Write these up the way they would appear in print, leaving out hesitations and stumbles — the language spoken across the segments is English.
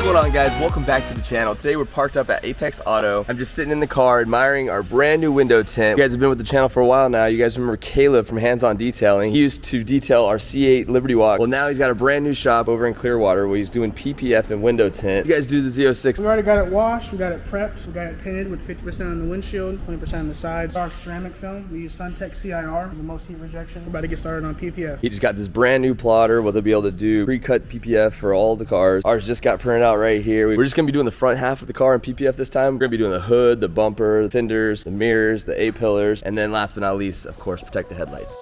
going on, guys? Welcome back to the channel. Today we're parked up at Apex Auto. I'm just sitting in the car admiring our brand new window tint. You guys have been with the channel for a while now. You guys remember Caleb from Hands On Detailing. He used to detail our C8 Liberty Walk. Well, now he's got a brand new shop over in Clearwater where he's doing PPF and window tint. You guys do the Z06. We already got it washed, we got it prepped, we got it tinted with 50% on the windshield, 20% on the sides. Our ceramic film, we use Suntech CIR for the most heat rejection. We're about to get started on PPF. He just got this brand new plotter where they'll be able to do pre-cut PPF for all the cars. Ours just got printed out right here. We're just gonna be doing the front half of the car in PPF this time. We're gonna be doing the hood, the bumper, the fenders, the mirrors, the A-pillars, and then last but not least, of course, protect the headlights.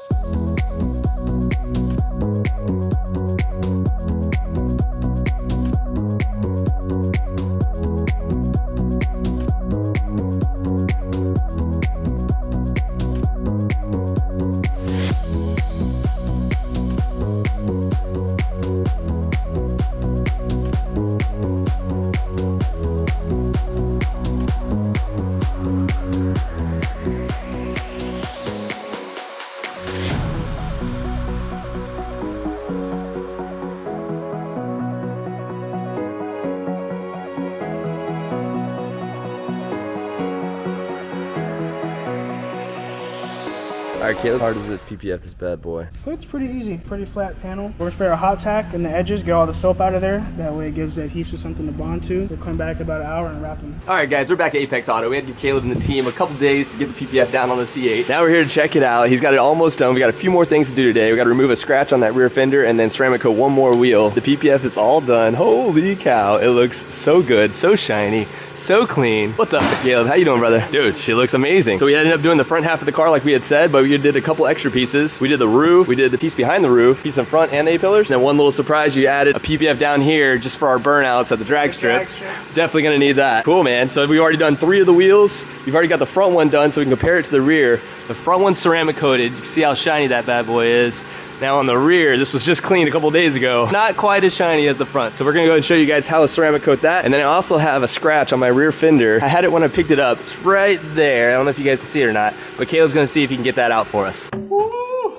All right, Caleb, how does it PPF this bad boy? It's pretty easy, pretty flat panel. We're gonna spray our hot tack in the edges, get all the soap out of there. That way it gives the adhesive something to bond to. We'll come back about an hour and wrap them. All right, guys, we're back at Apex Auto. We had to give Caleb and the team a couple days to get the PPF down on the C8. Now we're here to check it out. He's got it almost done. We got a few more things to do today. We got to remove a scratch on that rear fender and then ceramic coat one more wheel. The PPF is all done. Holy cow, it looks so good, so shiny. So clean. What's up, Caleb? How you doing, brother? Dude, she looks amazing. So we ended up doing the front half of the car like we had said, but we did a couple extra pieces. We did the roof, we did the piece behind the roof, piece in front and A-pillars. And one little surprise, you added a PPF down here just for our burnouts at the drag strip. Definitely gonna need that. Cool, man. So we've already done 3 of the wheels. We've already got the front one done so we can compare it to the rear. The front one's ceramic coated. You can see how shiny that bad boy is. Now on the rear, this was just cleaned a couple days ago. Not quite as shiny as the front. So we're gonna go ahead and show you guys how to ceramic coat that. And then I also have a scratch on my rear fender. I had it when I picked it up. It's right there. I don't know if you guys can see it or not, but Caleb's gonna see if he can get that out for us. Woo!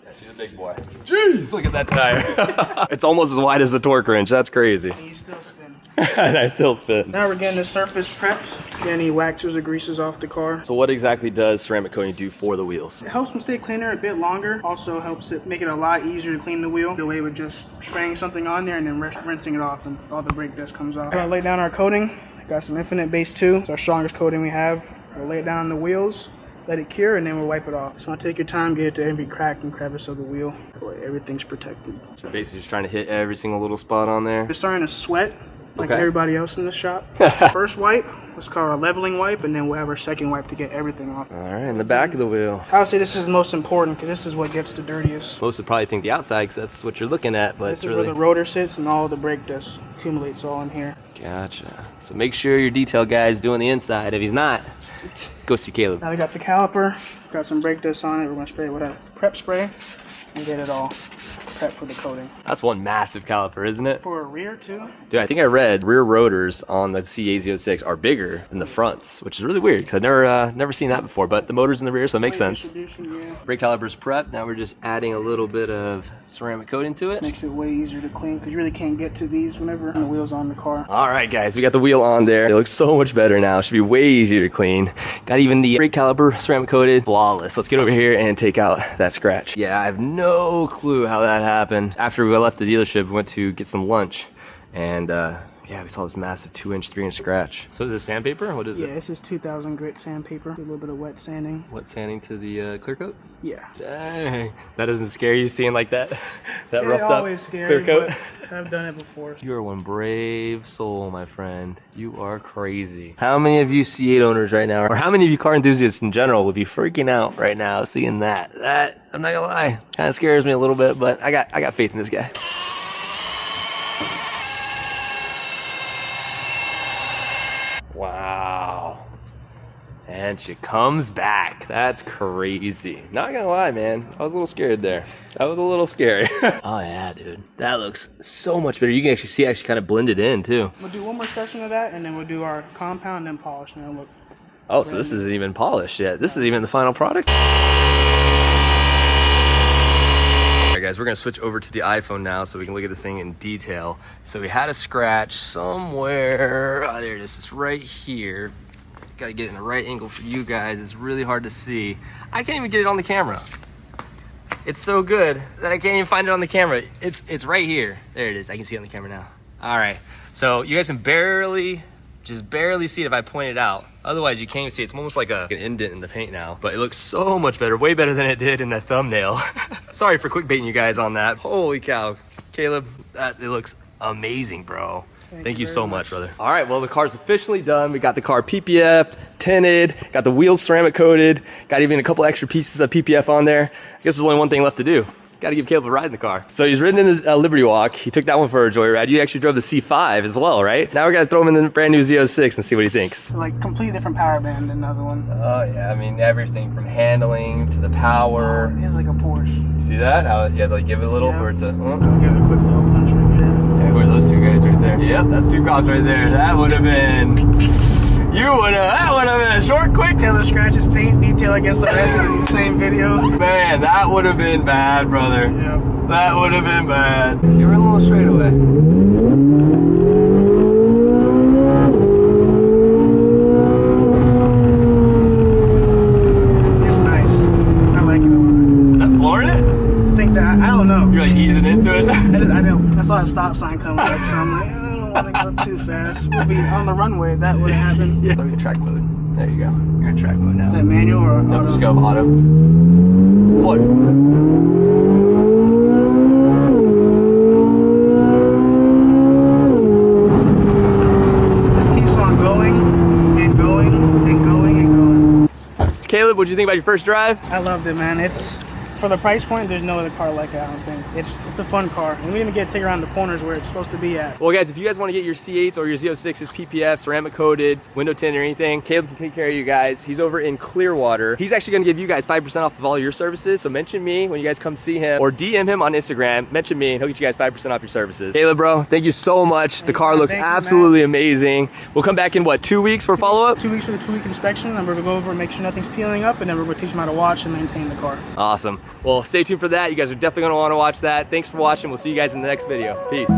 Yeah, she's a big boy. Jeez, look at that tire. It's almost as wide as the torque wrench. That's crazy. And you still spin. And I still spin. Now we're getting the surface prepped. Get any waxes or greases off the car. So what exactly does ceramic coating do for the wheels? It helps them stay cleaner a bit longer. Also helps it make it a lot easier to clean the wheel. The way with just spraying something on there and then rinsing it off and all the brake dust comes off. We're gonna lay down our coating. Got some Infinite Base 2. It's our strongest coating we have. We'll lay it down on the wheels, let it cure, and then we'll wipe it off. So take your time, get it to every crack and crevice of the wheel. That way everything's protected. So basically just trying to hit every single little spot on there. We're starting to sweat like Okay. everybody else in the shop. First wipe, let's call our leveling wipe, and then we'll have our second wipe to get everything off. All right, in the back of the wheel. I would say this is the most important because this is what gets the dirtiest. Most would probably think the outside because that's what you're looking at, but This it's is really... where the rotor sits and all the brake dust accumulates all in here. Gotcha. So make sure your detail guy is doing the inside. If he's not, go see Caleb. Now we got the caliper, got some brake dust on it. We're gonna spray it with a prep spray and get it all prepped for the coating. That's one massive caliper, isn't it? For a rear too? Dude, I think I read rear rotors on the C806 are bigger than the fronts, which is really weird because I've never seen that before, but the motor's in the rear, so it makes sense. Yeah. Brake caliper's prepped. Now we're just adding a little bit of ceramic coating to it. Makes it way easier to clean because you really can't get to these whenever the wheel's on the car. All right, guys, we got the wheel on there. It looks so much better now. Should be way easier to clean. Got even the brake caliper ceramic coated. Flawless. Let's get over here and take out that scratch. Yeah, I have no clue how that happened. After we left the dealership, we went to get some lunch, and yeah, we saw this massive 2-inch, 3-inch scratch. So is this sandpaper? What is it? Yeah, this is 2000 grit sandpaper. A little bit of wet sanding. Wet sanding to the clear coat? Yeah. Dang. That doesn't scare you seeing like that? That roughed up always scary, clear coat? but I've done it before. You are one brave soul, my friend. You are crazy. How many of you C8 owners right now, or how many of you car enthusiasts in general would be freaking out right now seeing that? That, I'm not gonna lie, kind of scares me a little bit, but I got faith in this guy. Wow. And she comes back. That's crazy. Not gonna lie, man. I was a little scared there. That was a little scary. Oh yeah, dude. That looks so much better. You can actually see it actually kind of blended in too. We'll do one more session of that, and then we'll do our compound and polish, and it'll look. Oh, so this isn't even polished yet. This is even the final product. right, guys, we're gonna switch over to the iPhone now so we can look at this thing in detail. So we had a scratch somewhere. Oh, there it is. It's right here. Gotta get it in the right angle for you guys. It's really hard to see. I can't even get it on the camera. It's so good that I can't even find it on the camera. It's right here. There it is. I can see it on the camera now. All right. So you guys can just barely see it if I point it out. Otherwise, you can't even see it. It's almost like an indent in the paint now. But it looks so much better. Way better than it did in that thumbnail. Sorry for clickbaiting you guys on that. Holy cow. Caleb, it looks amazing, bro. Thank you so much, brother. All right, well, the car's officially done. We got the car PPF'd, tinted, got the wheels ceramic coated, got even a couple extra pieces of PPF on there. I guess there's only one thing left to do. Got to give Caleb a ride in the car. So he's ridden in the Liberty Walk. He took that one for a joyride. You actually drove the C5 as well, right? Now we're going to throw him in the brand new Z06 and see what he thinks. It's like completely different power band than another one. Oh, yeah. I mean, everything from handling to the power. Oh, it is like a Porsche. You see that? How you have to like give it a little for it to... I'll give it a quick little punch right here. Yeah, who are those two guys right there? Yep, that's two cops right there. That would have been... That would have been a short, quick. Taylor scratches paint detail against the rest in the same video. Man, that would have been bad, brother. Yep. That would have been bad. You were a little straight away. It's nice. I like it a lot. Is that flooring it? I think that, I don't know. You're like easing into it? I saw a stop sign coming up, so I'm like, I don't want to go too fast. We'll be on the runway if that would have happened. Yeah. Throw you in track mode. There you go. You're in track mode now. Is that manual or no, auto? just go auto. Float. Caleb, what do you think about your first drive? I loved it, man. It's for the price point, there's no other car like it, I don't think. It's a fun car, and we didn't get to take around the corners where it's supposed to be at. Well, guys, if you guys want to get your C8s or your Z06s PPF, ceramic coated, window tint or anything, Caleb can take care of you guys. He's over in Clearwater. He's actually going to give you guys 5% off of all your services, so mention me when you guys come see him, or DM him on Instagram, mention me, and he'll get you guys 5% off your services. Caleb, bro, thank you so much. The car looks absolutely amazing. We'll come back in, what, 2 weeks for follow-up? 2 weeks for the 2-week inspection, and we're going to go over and make sure nothing's peeling up, and then we're going to teach them how to watch and maintain the car. Awesome. Well, stay tuned for that. You guys are definitely going to want to watch that. Thanks for watching. We'll see you guys in the next video. Peace.